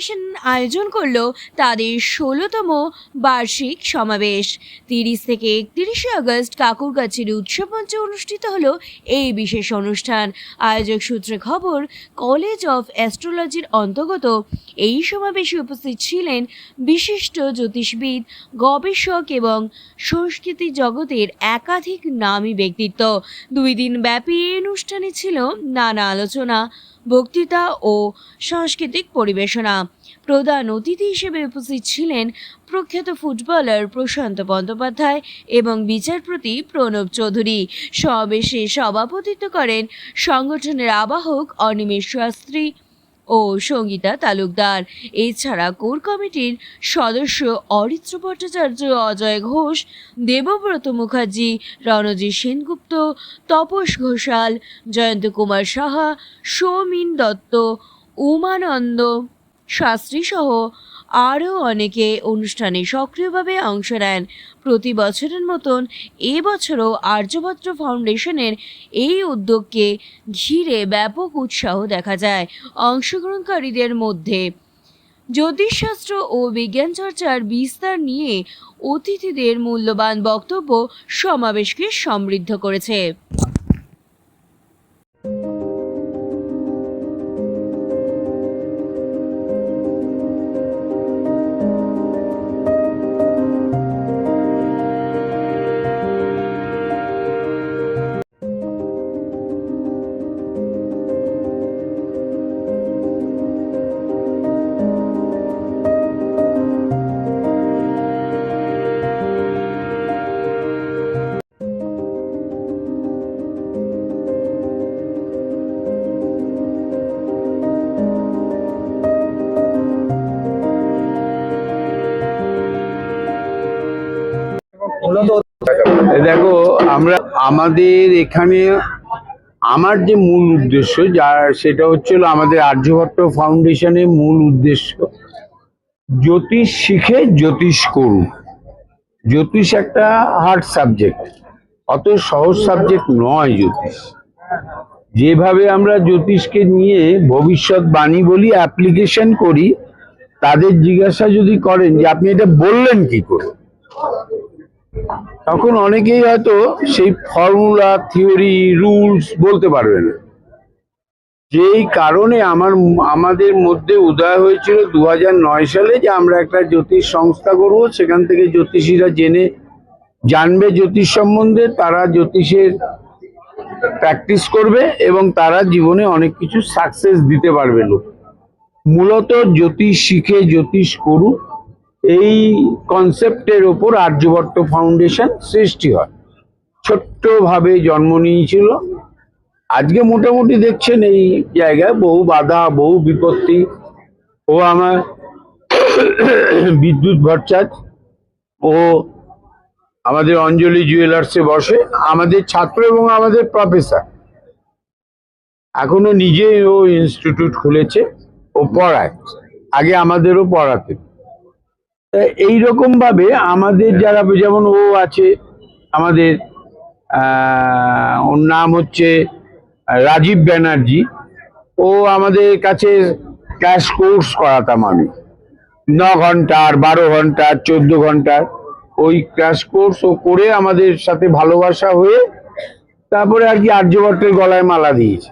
Foundation আয়োজন করলো তাদের ১৬তম বার্ষিক সমাবেশ। ৩০ থেকে ৩১ আগস্ট কাকুরগাছির উৎসব মঞ্চে অনুষ্ঠিত হলো এই বিশেষ অনুষ্ঠান। আয়োজক সূত্রে খবর, কলেজ অফ অ্যাস্ট্রোলজির অন্তর্গত এই সমাবেশে উপস্থিত ছিলেন বিশিষ্ট জ্যোতিষবিদ, গবেষক এবং সংস্কৃতি জগতের একাধিক নামী ব্যক্তিত্ব। ২ দিন ব্যাপী এই অনুষ্ঠানে ছিল নানা আলোচনা, বক্তৃতা ও সাংস্কৃতিক পরিবেশনা। প্রধান অতিথি হিসেবে উপস্থিত ছিলেন প্রখ্যাত ফুটবলার প্রশান্ত বন্দ্যোপাধ্যায় এবং বিচারপতি প্রণব চৌধুরী। সমাবেশে সভাপতিত্ব করেন সংগঠনের আবাহক অনিমেষ শাস্ত্রী ও সঙ্গীতা তালুকদার। এছাড়া কোর কমিটির সদস্য অরিত্র ভট্টাচার্য, অজয় ঘোষ, দেবব্রত মুখার্জি, রণজিৎ সেনগুপ্ত, তপস ঘোষাল, জয়ন্ত কুমার সাহা, সৌমিন দত্ত, উমানন্দ শাস্ত্রী সহ আরও অনেকে অনুষ্ঠানে সক্রিয়ভাবে অংশ নেন। প্রতি বছরের মতন এবছরও আর্যভট্ট ফাউন্ডেশনের এই উদ্যোগকে ঘিরে ব্যাপক উৎসাহ দেখা যায় অংশগ্রহণকারীদের মধ্যে। জ্যোতিষশাস্ত্র ও বিজ্ঞান চর্চার বিস্তার নিয়ে অতিথিদের মূল্যবান বক্তব্য সমাবেশকে সমৃদ্ধ করেছে। দেখো, আমরা আমাদের এখানে আমার যে মূল উদ্দেশ্য সেটা হচ্ছিল আমাদের আর্যভট্ট ফাউন্ডেশনের মূল উদ্দেশ্য জ্যোতিষ শিখে জ্যোতিষ করুন। জ্যোতিষ একটা হার্ড সাবজেক্ট, অত সহজ সাবজেক্ট নয় জ্যোতিষ। যেভাবে আমরা জ্যোতিষকে নিয়ে ভবিষ্যৎবাণী বলি, অ্যাপ্লিকেশন করি, তাদের জিজ্ঞাসা যদি করেন যে আপনি এটা বললেন কি করে, তখন অনেকেই হয়তো সেই ফর্মুলা, থিওরি, রুলস বলতে পারবে না। যেই কারণে আমাদের মধ্যে উদয় হয়েছিল 2009 সালে যে আমরা একটা জ্যোতিষ সংস্থা করব, সেখান থেকে জ্যোতিষীরা জানবে জ্যোতিষ সম্বন্ধে, তারা জ্যোতিষের প্র্যাকটিস করবে এবং তারা জীবনে অনেক কিছু সাকসেস দিতে পারবে। লোক মূলত জ্যোতিষ শিখে জ্যোতিষ করুক, এই কনসেপ্টের ওপর আর্যভট্ট ফাউন্ডেশন সৃষ্টি হয়। ছোট্টভাবে জন্ম নিয়েছিল। আজকে মোটামুটি দেখছেন এই জায়গায় বহু বাধা, বহু বিপত্তি। ও আমার বিদ্যুৎ ভট্টাচার্য, ও আমাদের অঞ্জলি জুয়েলার্সে বসে, আমাদের ছাত্র এবং আমাদের প্রফেসর। এখনো নিজে ও ইনস্টিটিউট খুলেছে, ও পড়ায়, আগে আমাদেরও পড়াতে। এইরকম ভাবে আমাদের যারা, যেমন ও আছে আমাদের, ওর নাম হচ্ছে রাজীব ব্যানার্জি, ও আমাদের কাছে ক্র্যাশ কোর্স করাতাম আমি, 9 ঘন্টার, 12 ঘন্টার, 14 ঘন্টার ওই ক্র্যাশ কোর্স ও করে আমাদের সাথে ভালোবাসা হয়ে তারপরে আর কি আর্যভট্টের গলায় মালা দিয়েছে।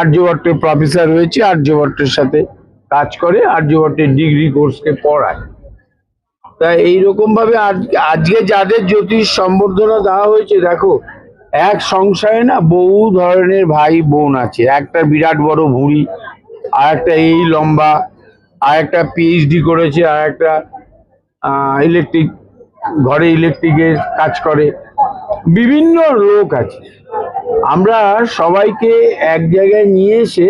আর্যভট্টের প্রফেসর হয়েছে, আর্যভট্টের সাথে কাজ করে, আর্যভট্টের ডিগ্রি কোর্সকে পড়ায়। তাই এইরকম ভাবে আজকে যাদের জ্যোতিষ সম্বর্ধনা দেওয়া হয়েছে, দেখো এক সংসারে না বহু ধরনের ভাই বোন আছে। একটা বিরাট বড় ভুঁড়ি, আর একটা এই লম্বা, আর একটা পিএইচডি করেছে, আর একটা ঘরে ইলেকট্রিকের কাজ করে, বিভিন্ন লোক আছে। আমরা সবাইকে এক জায়গায় নিয়ে এসে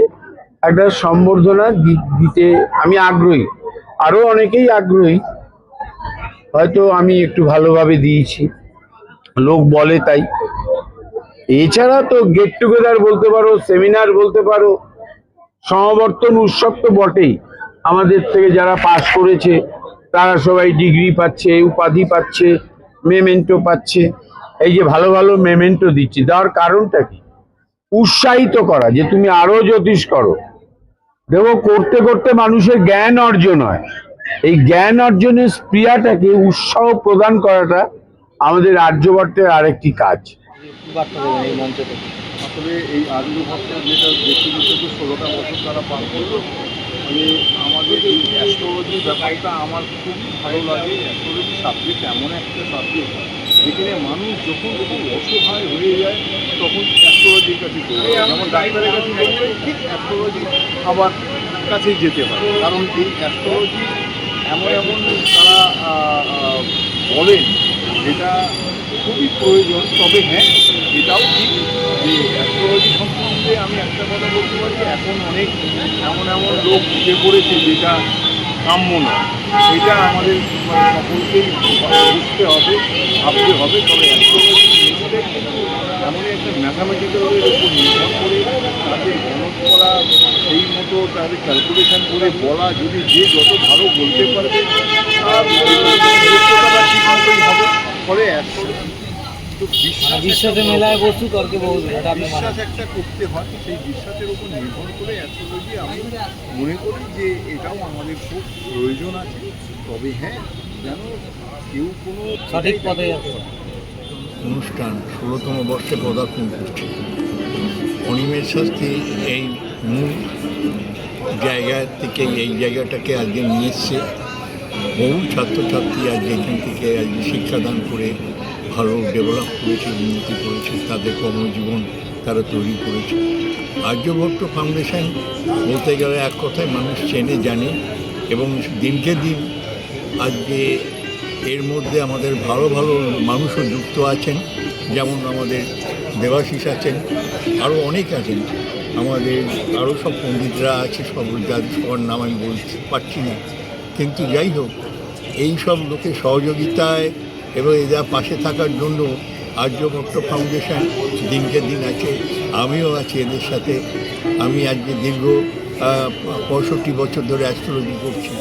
একটা সম্বর্ধনা দিতে আমি আগ্রহী, আরো অনেকেই আগ্রহী। হয়তো আমি একটু ভালোভাবে দিয়েছি, লোক বলে তাই। এছাড়া তো গেট টুগেদার বলতে পারো, সেমিনার বলতে পারো, সমাবর্তন উৎসব তো বটেই। আমাদের থেকে যারা পাশ করেছে তারা সবাই ডিগ্রি পাচ্ছে, উপাধি পাচ্ছে, মেমেন্টো পাচ্ছে। এই যে ভালো ভালো মেমেন্টো দিচ্ছি, দেওয়ার কারণটা কি? উৎসাহিত করা, যে তুমি আরো জ্যোতিষ করো, দেখো, করতে করতে মানুষের জ্ঞান অর্জন হয়। এই জ্ঞান অর্জনের স্প্রিয়াটাকে উৎসাহ প্রদান করাটা আমাদের আর্যভট্টের আরেকটি কাজ। কি বার্তা দেবেন এই মঞ্চ থেকে? আসলে এই আর্যভট্ট যেটা ব্যক্তিগত 16টা বছর তারা পার করলো, মানে আমাদের এই অ্যাস্ট্রোলজি ব্যাপারটা আমার খুব ভালো লাগে। অ্যাস্ট্রোলজি সাবজেক্ট এমন একটা সাবজেক্ট যেখানে মানুষ যখন খুব অসহায় হয়ে যায় তখন অ্যাস্ট্রোলজির কাছে দৌড়ায়। যেমন ডাক্তারের কাছে দৌড়ায়, ঠিক অ্যাস্ট্রোলজি আবার কাছেই যেতে হয়, কারণ এই অ্যাস্ট্রোলজি এমন এমন তারা বলেন যেটা খুবই প্রয়োজন। তবে হ্যাঁ, এটাও ঠিক যে অ্যাস্ট্রোলজি সম্বন্ধে আমি একটা কথা বলতে পারি, এখন অনেক এমন এমন লোক উঠে পড়েছে যেটা কাম্য নয়। এটা আমাদের সকলকেই বুঝতে হবে, ভাবতে হবে। তবে অ্যাস্ট্রোলজি জিনিসটাই কিন্তু এমনই একটা ম্যাথামেটিক্যালের উপর নির্ভর করে তাদের গণনা করা, সেই মতো তাদের ক্যালকুলেশন করে বলা, যদি যে যত ভালো বলতে পারবে আর যোগ্যতাটা ঠিক মতোই হবে। ফলে অ্যাস্ট্রোলজি তো বিশ্বাসে মেলায় বস্তু তর্কে বহু, এটা আপনি মানেন? বিশ্বাস একটা করতে হয়, সেই বিশ্বাসের উপর নির্ভর করে অ্যাস্ট্রোলজি আমি মনে করি যে এটাও আমাদের খুব প্রয়োজন আছে। তবে হ্যাঁ, যেন কেউ কোনো সঠিক পথে যাতে পারে। অনুষ্ঠান 16তম বর্ষে পদার্পণ করছে। অনিমেষ শাস্ত্রী এই মূল জায়গা থেকে এই জায়গাটাকে আজকে নিয়ে এসছে। বহু ছাত্রছাত্রী আজকে এখান থেকে আজকে শিক্ষাদান করে ভালো ডেভেলপ করেছে, উন্নতি করেছে, তাদের কর্মজীবন তারা তৈরি করেছে। আর্যভট্ট ফাউন্ডেশন বলতে গেলে এক কথায় মানুষ চেনে জানে, এবং দিনকে দিন আজকে এর মধ্যে আমাদের ভালো ভালো মানুষও যুক্ত আছেন। যেমন আমাদের দেবাশিস আছেন, আরও অনেক আছেন, আমাদের আরও সব পণ্ডিতরা আছে, সবার নাম আমি বলতে পারছি না। কিন্তু যাই হোক, এই সব লোকের সহযোগিতায় এবং এদের পাশে থাকার জন্য আর্যভট্ট ফাউন্ডেশন দিনকে দিন আছে। আমিও আছি এদের সাথে। আমি আজকে দীর্ঘ 65 বছর ধরে অ্যাস্ট্রোলজি করছি।